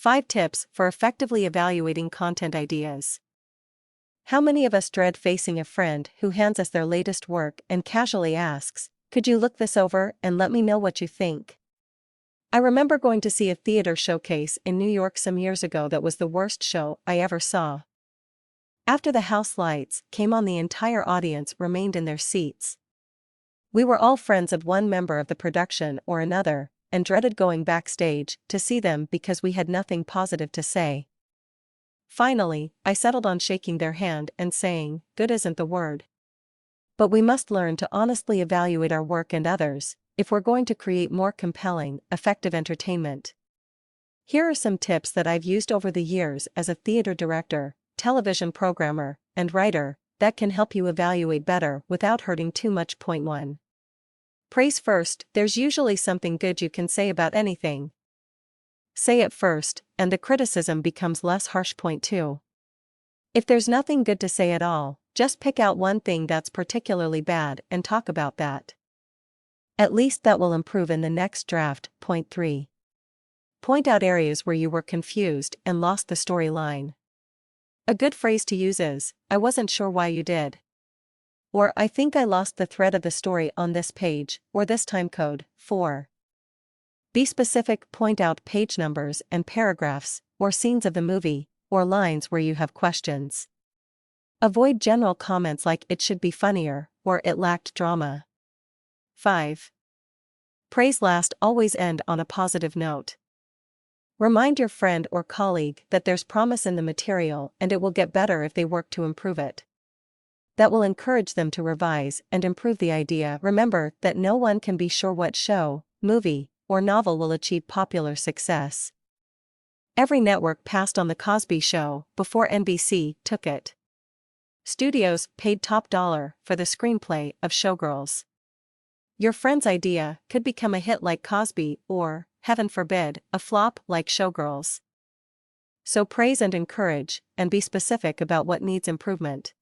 5 tips for effectively evaluating content ideas. How many of us dread facing a friend who hands us their latest work and casually asks, "Could you look this over and let me know what you think?" I remember going to see a theater showcase in New York some years ago that was the worst show I ever saw. After the house lights came on, the entire audience remained in their seats. We were all friends of one member of the production or another, and dreaded going backstage to see them because we had nothing positive to say. Finally, I settled on shaking their hand and saying, "Good isn't the word." But we must learn to honestly evaluate our work and others, if we're going to create more compelling, effective entertainment. Here are some tips that I've used over the years as a theater director, television programmer, and writer, that can help you evaluate better without hurting too much. Point 1. Praise first. There's usually something good you can say about anything. Say it first, and the criticism becomes less harsh. Point 2. If there's nothing good to say at all, just pick out one thing that's particularly bad and talk about that. At least that will improve in the next draft. Point 3. Point out areas where you were confused and lost the storyline. A good phrase to use is, "I wasn't sure why you did." Or, "I think I lost the thread of the story on this page, or this time code." 4. Be specific. Point out page numbers and paragraphs, or scenes of the movie, or lines where you have questions. Avoid general comments like "it should be funnier," or "it lacked drama." 5. Praise last. Always end on a positive note. Remind your friend or colleague that there's promise in the material and it will get better if they work to improve it. That will encourage them to revise and improve the idea. Remember that no one can be sure what show, movie, or novel will achieve popular success. Every network passed on The Cosby Show before NBC took it. Studios paid top dollar for the screenplay of Showgirls. Your friend's idea could become a hit like Cosby or, heaven forbid, a flop like Showgirls. So praise and encourage, and be specific about what needs improvement.